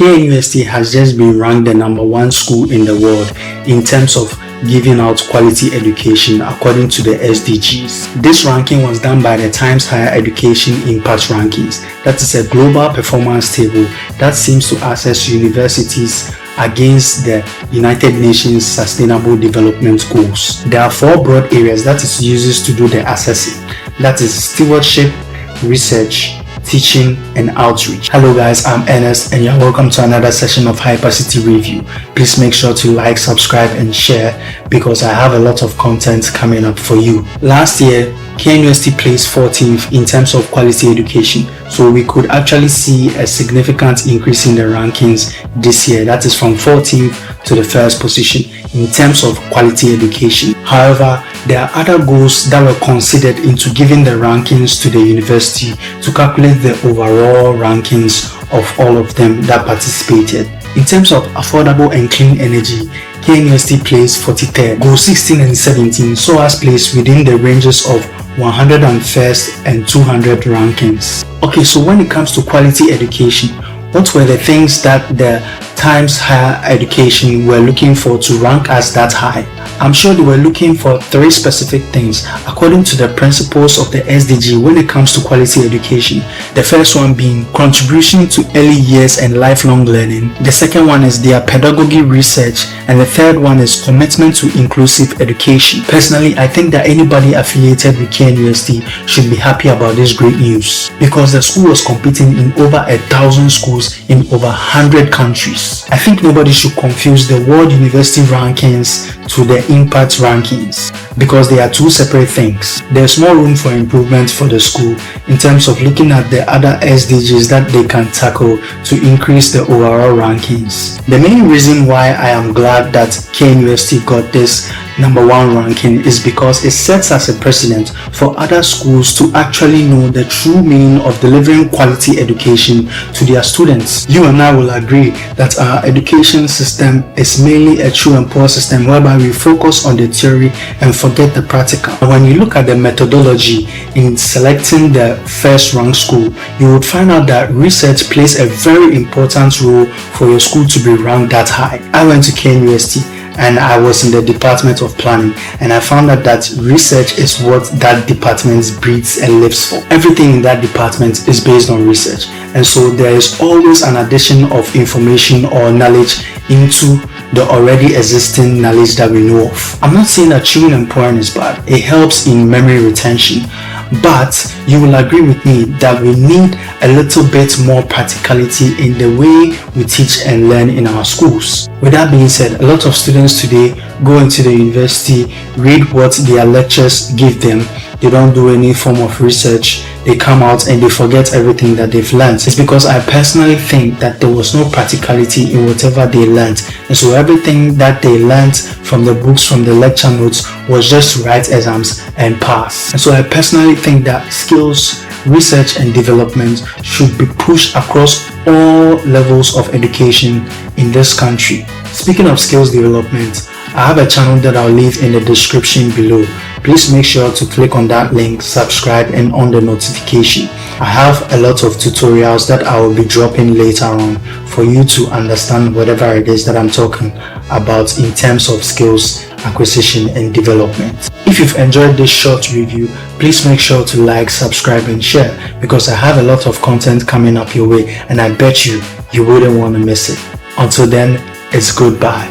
KNUST has just been ranked the #1 school in the world in terms of giving out quality education according to the SDGs. This ranking was done by the Times Higher Education Impact Rankings. That is a global performance table that seems to assess universities against the United Nations Sustainable Development Goals. There are 4 broad areas that it uses to do the assessing. That is stewardship, research, teaching, and outreach. Hello guys, I'm Ernest and you're welcome to another session of Hypercity Review. Please make sure to like, subscribe, and share because I have a lot of content coming up for you. Last year, KNUST placed 14th in terms of quality education, so we could actually see a significant increase in the rankings this year. That is from 14th to the first position in terms of quality education. However, there are other goals that were considered into giving the rankings to the university to calculate the overall rankings of all of them that participated. In terms of affordable and clean energy, KNUST placed 43rd. Goal 16 and 17 saw us placed within the ranges of 101st and 200 rankings. Okay, so when it comes to quality education, what were the things that the Times Higher Education were looking for to rank us that high? I'm sure they were looking for 3 specific things according to the principles of the SDG when it comes to quality education. The first one being contribution to early years and lifelong learning. The second one is their pedagogy research, and the third one is commitment to inclusive education. Personally, I think that anybody affiliated with KNUST should be happy about this great news because the school was competing in over 1,000 schools in over 100 countries. I think nobody should confuse the World University Rankings to the Impact Rankings because they are 2 separate things. There's more room for improvement for the school in terms of looking at the other SDGs that they can tackle to increase the overall rankings. The main reason why I am glad that KNUST got this #1 ranking is because it sets as a precedent for other schools to actually know the true meaning of delivering quality education to their students. You and I will agree that our education system is mainly a true and poor system whereby we focus on the theory and forget the practical. When you look at the methodology in selecting the first ranked school, you would find out that research plays a very important role for your school to be ranked that high. I went to KNUST and I was in the Department of Planning, and I found out that research is what that department breathes and lives for. Everything in that department is based on research, and so there is always an addition of information or knowledge into the already existing knowledge that we know of. I'm not saying that chewing and pouring is bad. It helps in memory retention, but you will agree with me that we need a little bit more practicality in the way we teach and learn in our schools. With that being said, a lot of students today go into the university, read what their lectures give them. They don't do any form of research. They come out and they forget everything that they've learned. It's because I personally think that there was no practicality in whatever they learned. And so everything that they learned from the books, from the lecture notes, was just to write exams and pass. And so I personally think that skills, research, and development should be pushed across all levels of education in this country. Speaking of skills development, I have a channel that I'll leave in the description below. Please make sure to click on that link, subscribe, and on the notification. I have a lot of tutorials that I will be dropping later on for you to understand whatever it is that I'm talking about in terms of skills acquisition and development. If you've enjoyed this short review, please make sure to like, subscribe, and share because I have a lot of content coming up your way and I bet you wouldn't want to miss it. Until then, it's goodbye.